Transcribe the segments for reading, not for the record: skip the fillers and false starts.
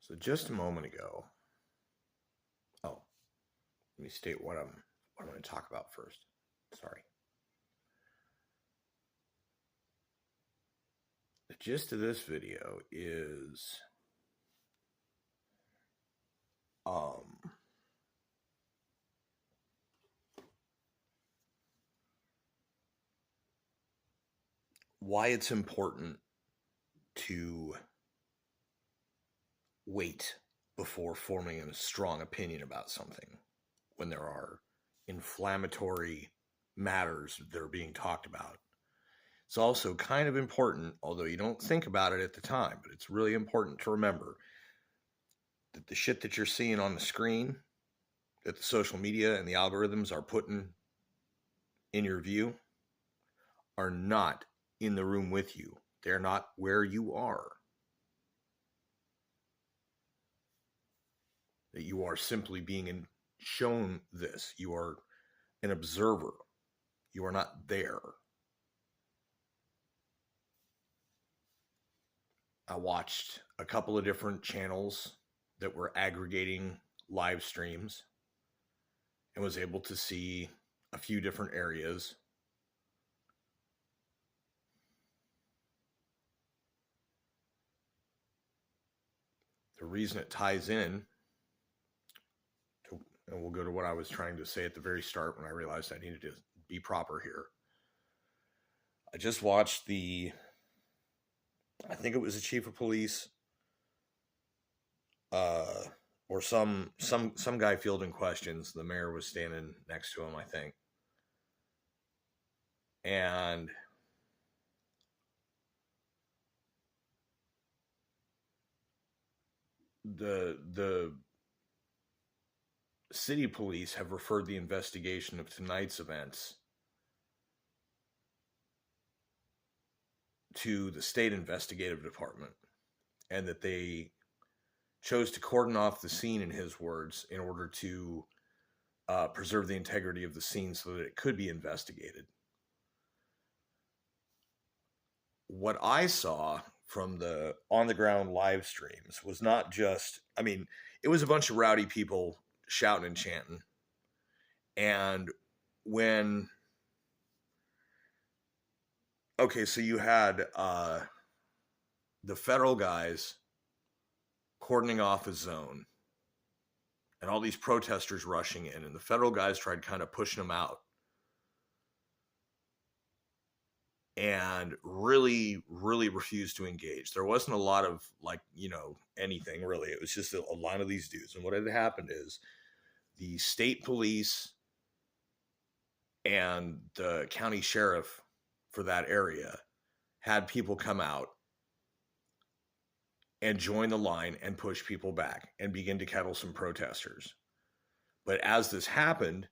So just a moment ago, oh, let me state what I'm going to talk about first. Sorry. The gist of this video is um why it's important to wait before forming a strong opinion about something when there are inflammatory matters that are being talked about. It's also kind of important, although you don't think about it at the time, but it's really important to remember that the shit that you're seeing on the screen, that the social media and the algorithms are putting in your view, are not in the room with you. They're not where you are. That you are simply being shown this. You are an observer. You are not there. I watched a couple of different channels that were aggregating live streams and was able to see a few different areas. The reason it ties in, and we'll go to what I was trying to say at the very start when I realized I needed to be proper here. I just watched I think it was the chief of police, or some guy fielding questions. The mayor was standing next to him, I think, and the city police have referred the investigation of tonight's events to the state investigative department, and that they chose to cordon off the scene, in his words, in order to preserve the integrity of the scene so that it could be investigated. What I saw from the on the ground live streams was not just, I mean, it was a bunch of rowdy people shouting and chanting. And when, okay, so you had the federal guys cordoning off a zone and all these protesters rushing in, and the federal guys tried kind of pushing them out and really refused to engage. There wasn't a lot of, like, anything really. It was just a line of these dudes. And what had happened is the state police and the county sheriff for that area had people come out and join the line and push people back and begin to kettle some protesters. But as this happened,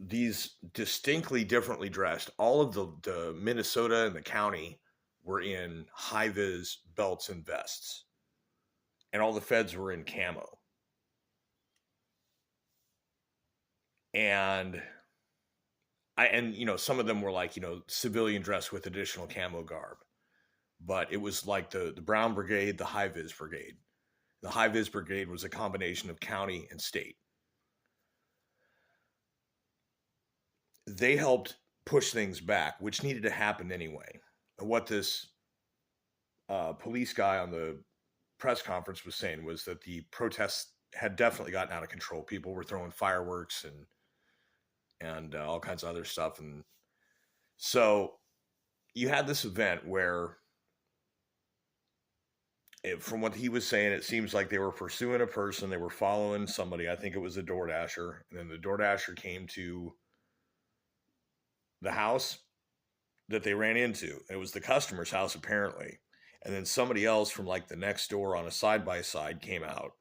these distinctly differently dressed, all of the Minnesota and the county were in high-vis belts and vests, and all the feds were in camo. And some of them were like, civilian dress with additional camo garb. But it was like the Brown Brigade, the high-vis brigade. The high-vis brigade was a combination of county and state. They helped push things back, which needed to happen anyway. And what this police guy on the press conference was saying was that the protests had definitely gotten out of control. People were throwing fireworks and all kinds of other stuff. And so you had this event where, from what he was saying, it seems like they were pursuing a person. They were following somebody. I think it was a DoorDasher. And then the DoorDasher came to the house that they ran into. It was the customer's house, apparently. And then somebody else from like the next door on a side-by-side came out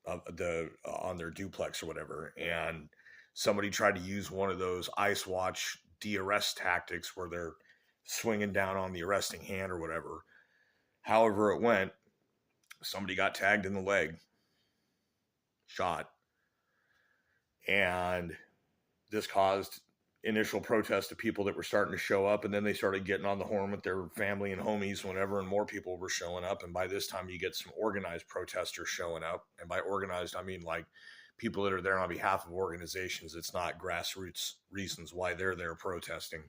on their duplex or whatever. And somebody tried to use one of those ICE watch de-arrest tactics where they're swinging down on the arresting hand or whatever. However it went, somebody got tagged in the leg, shot. And this caused initial protest of people that were starting to show up, and then they started getting on the horn with their family and homies, whatever, and more people were showing up. And by this time, you get some organized protesters showing up. And by organized, I mean like people that are there on behalf of organizations. It's not grassroots reasons why they're there protesting,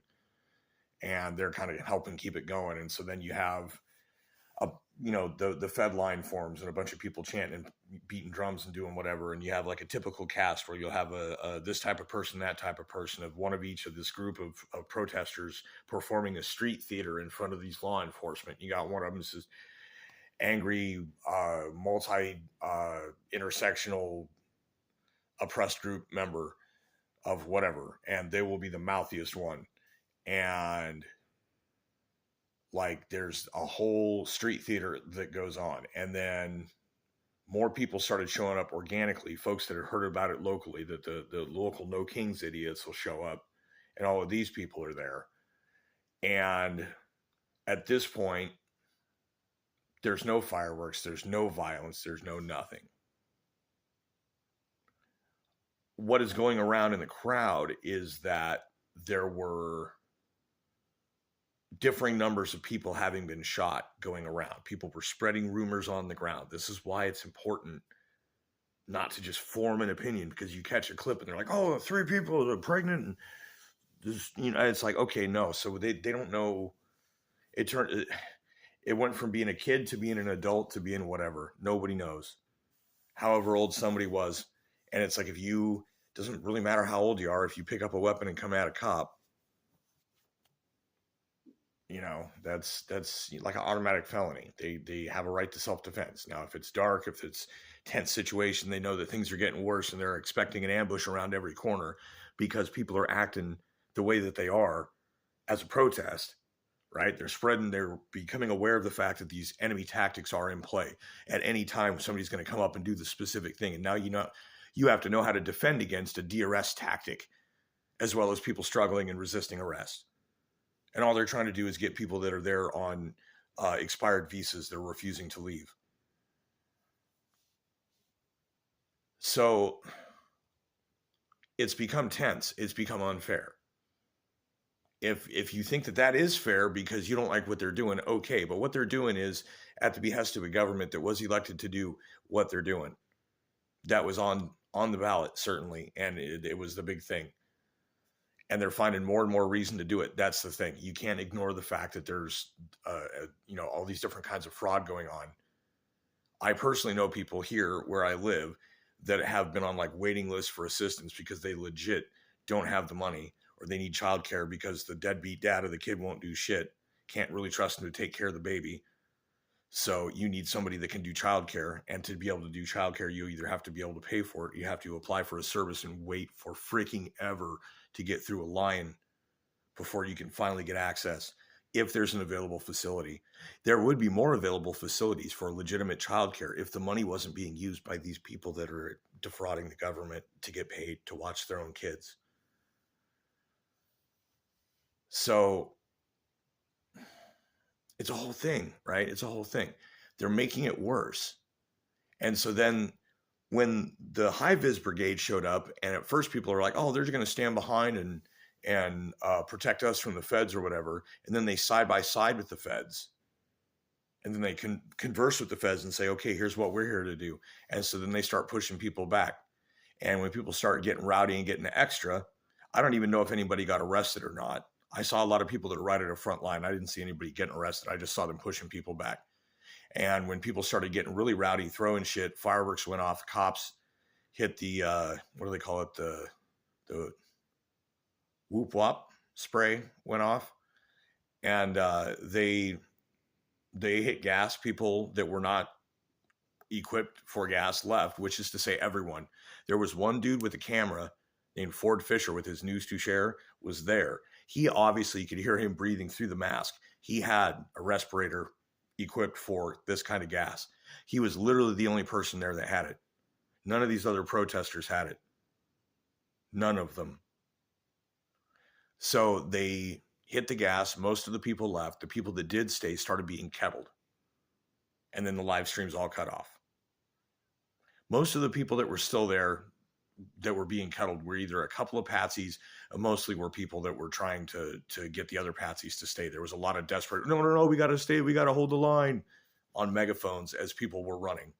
and they're kind of helping keep it going. And so then you have the Fed line forms and a bunch of people chanting and beating drums and doing whatever. And you have like a typical cast where you'll have a this type of person, that type of person, of one of each of this group of protesters performing a street theater in front of these law enforcement. You got one of them is this angry, intersectional oppressed group member of whatever, and they will be the mouthiest one. And like there's a whole street theater that goes on, and then more people started showing up organically, folks that had heard about it locally, that the local No Kings idiots will show up, and all of these people are there. And at this point, there's no fireworks, there's no violence, there's no nothing. What is going around in the crowd is that there were differing numbers of people having been shot going around. People were spreading rumors on the ground. This is why it's important not to just form an opinion, because you catch a clip and they're like, oh, 3 people are pregnant. And this, it's like, okay, no. So they don't know. It went from being a kid to being an adult to being whatever. Nobody knows. However old somebody was. And it's like, doesn't really matter how old you are, if you pick up a weapon and come at a cop, that's like an automatic felony. They have a right to self-defense. Now, if it's dark, if it's tense situation, they know that things are getting worse and they're expecting an ambush around every corner because people are acting the way that they are as a protest, right? They're becoming aware of the fact that these enemy tactics are in play. At any time, somebody's going to come up and do the specific thing. And now, you have to know how to defend against a de-arrest tactic, as well as people struggling and resisting arrest. And all they're trying to do is get people that are there on expired visas that are refusing to leave. So it's become tense. It's become unfair. If you think that is fair because you don't like what they're doing, okay. But what they're doing is at the behest of a government that was elected to do what they're doing. That was on the ballot, certainly. And it was the big thing. And they're finding more and more reason to do it. That's the thing. You can't ignore the fact that there's, all these different kinds of fraud going on. I personally know people here where I live that have been on like waiting lists for assistance because they legit don't have the money, or they need childcare because the deadbeat dad of the kid won't do shit. Can't really trust him to take care of the baby. So you need somebody that can do childcare, and to be able to do childcare, you either have to be able to pay for it, you have to apply for a service and wait for freaking ever to get through a line before you can finally get access. If there's an available facility, there would be more available facilities for legitimate childcare if the money wasn't being used by these people that are defrauding the government to get paid to watch their own kids. So it's a whole thing, right? It's a whole thing. They're making it worse. And so then when the high-vis brigade showed up, and at first people are like, oh, they're going to stand behind and protect us from the feds or whatever. And then they side by side with the feds. And then they can converse with the feds and say, okay, here's what we're here to do. And so then they start pushing people back. And when people start getting rowdy and getting extra, I don't even know if anybody got arrested or not. I saw a lot of people that are right at a front line. I didn't see anybody getting arrested. I just saw them pushing people back. And when people started getting really rowdy, throwing shit, fireworks went off. Cops hit the, what do they call it? The whoop wop spray went off. And they hit gas. People that were not equipped for gas left, which is to say everyone. There was one dude with a camera named Ford Fisher with his News to Share was there. He obviously, you could hear him breathing through the mask. He had a respirator equipped for this kind of gas. He was literally the only person there that had it. None of these other protesters had it. None of them. So they hit the gas. Most of the people left. The people that did stay started being kettled. And then the live streams all cut off. Most of the people that were still there that were being cuddled were either a couple of patsies, mostly were people that were trying to get the other patsies to stay. There was a lot of desperate, no, we got to stay, we got to hold the line on megaphones as people were running.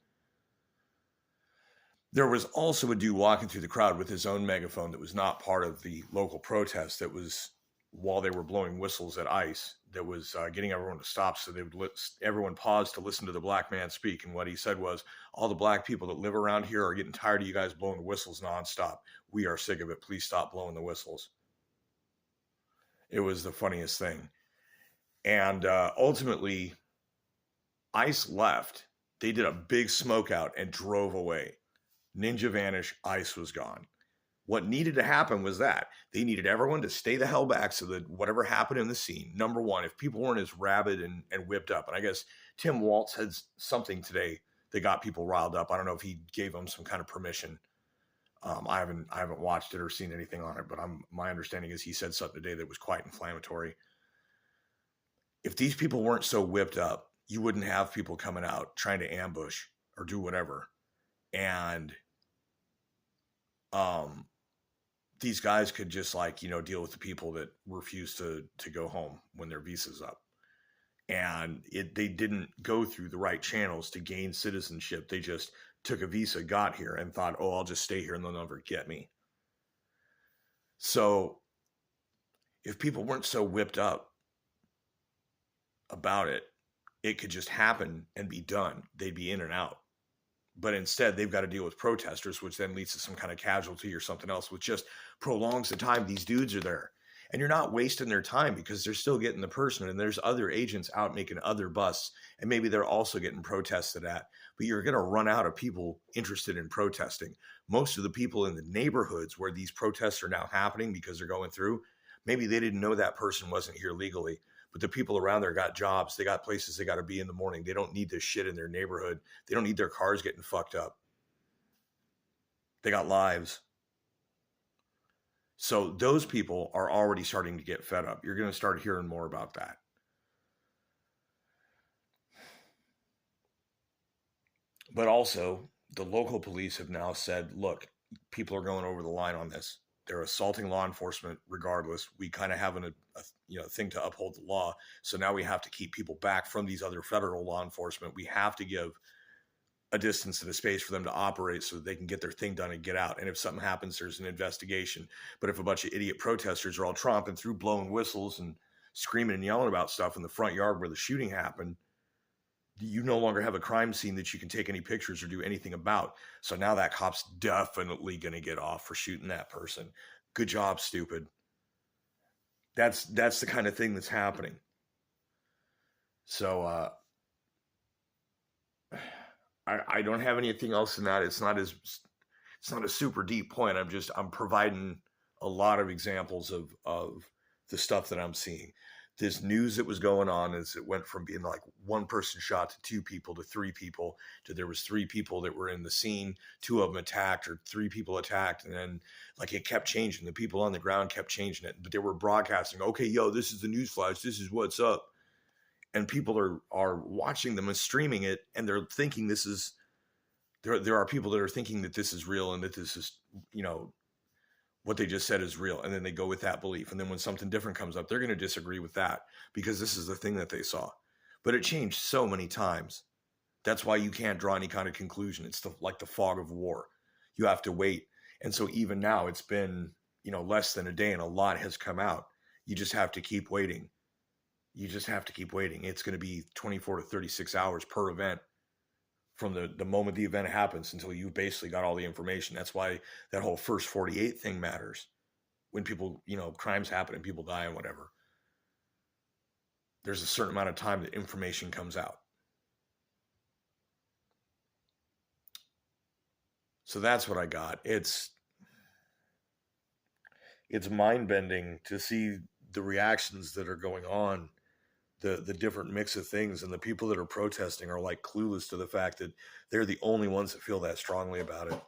There was also a dude walking through the crowd with his own megaphone that was not part of the local protest, that was, while they were blowing whistles at ICE, that was getting everyone to stop, so they would everyone paused to listen to the black man speak. And what he said was, all the black people that live around here are getting tired of you guys blowing the whistles nonstop. We are sick of it. Please stop blowing the whistles. It was the funniest thing. And ultimately, ICE left. They did a big smoke out and drove away. Ninja vanished. ICE was gone. What needed to happen was that they needed everyone to stay the hell back so that whatever happened in the scene, number one, if people weren't as rabid and whipped up, and I guess Tim Walz had something today that got people riled up. I don't know if he gave them some kind of permission. I haven't watched it or seen anything on it, but my understanding is he said something today that was quite inflammatory. If these people weren't so whipped up, you wouldn't have people coming out trying to ambush or do whatever. And these guys could just deal with the people that refuse to go home when their visa's up. And they didn't go through the right channels to gain citizenship. They just took a visa, got here, and thought, oh, I'll just stay here and they'll never get me. So if people weren't so whipped up about it, it could just happen and be done. They'd be in and out. But instead, they've got to deal with protesters, which then leads to some kind of casualty or something else, which just prolongs the time these dudes are there. And you're not wasting their time because they're still getting the person. And there's other agents out making other busts. And maybe they're also getting protested at. But you're going to run out of people interested in protesting. Most of the people in the neighborhoods where these protests are now happening because they're going through, maybe they didn't know that person wasn't here legally. But the people around there got jobs. They got places they got to be in the morning. They don't need this shit in their neighborhood. They don't need their cars getting fucked up. They got lives. So those people are already starting to get fed up. You're going to start hearing more about that. But also, the local police have now said, look, people are going over the line on this. They're assaulting law enforcement regardless. We kind of have a thing to uphold the law. So now we have to keep people back from these other federal law enforcement. We have to give a distance and a space for them to operate so that they can get their thing done and get out. And if something happens, there's an investigation. But if a bunch of idiot protesters are all tromping through, blowing whistles and screaming and yelling about stuff in the front yard where the shooting happened, you no longer have a crime scene that you can take any pictures or do anything about. So now that cop's definitely going to get off for shooting that person. Good job, stupid. That's the kind of thing that's happening. So I don't have anything else in that. It's not a super deep point. I'm providing a lot of examples of the stuff that I'm seeing. This news that was going on is it went from being like one person shot to 2 people to 3 people to there was 3 people that were in the scene, 2 of them attacked or 3 people attacked. And then it kept changing. The people on the ground kept changing it, but they were broadcasting, okay, yo, this is the news flash. This is what's up. And people are watching them and streaming it. And they're thinking there are people that are thinking that this is real and that this is, what they just said is real. And then they go with that belief. And then when something different comes up, they're going to disagree with that because this is the thing that they saw. But it changed so many times. That's why you can't draw any kind of conclusion. It's like the fog of war. You have to wait. And so even now it's been, less than a day and a lot has come out. You just have to keep waiting. It's going to be 24 to 36 hours per event from the moment the event happens until you've basically got all the information. That's why that whole first 48 thing matters. When people, crimes happen and people die and whatever, there's a certain amount of time that information comes out. So that's what I got. It's mind-bending to see the reactions that are going on, the different mix of things, and the people that are protesting are like clueless to the fact that they're the only ones that feel that strongly about it.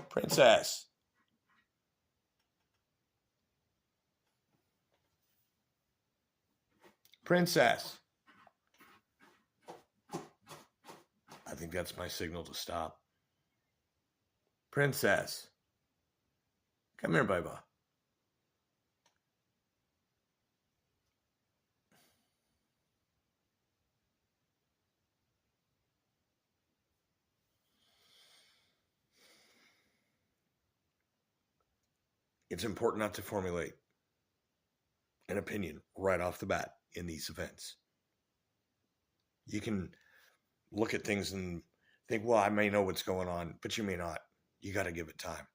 Princess. Princess. think that's my signal to stop. Princess, come here, Baba. It's important not to formulate an opinion right off the bat in these events. You can look at things and think, well, I may know what's going on, but you may not. You got to give it time.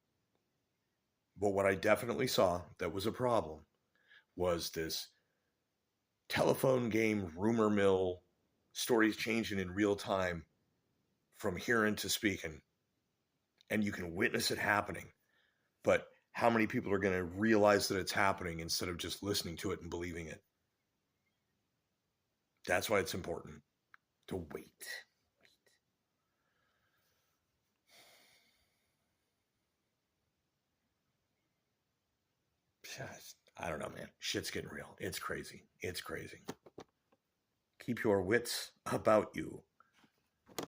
But what I definitely saw that was a problem was this telephone game rumor mill, stories changing in real time from hearing to speaking. And you can witness it happening. But how many people are going to realize that it's happening instead of just listening to it and believing it? That's why it's important to wait. I don't know, man. Shit's getting real. It's crazy. It's crazy. Keep your wits about you.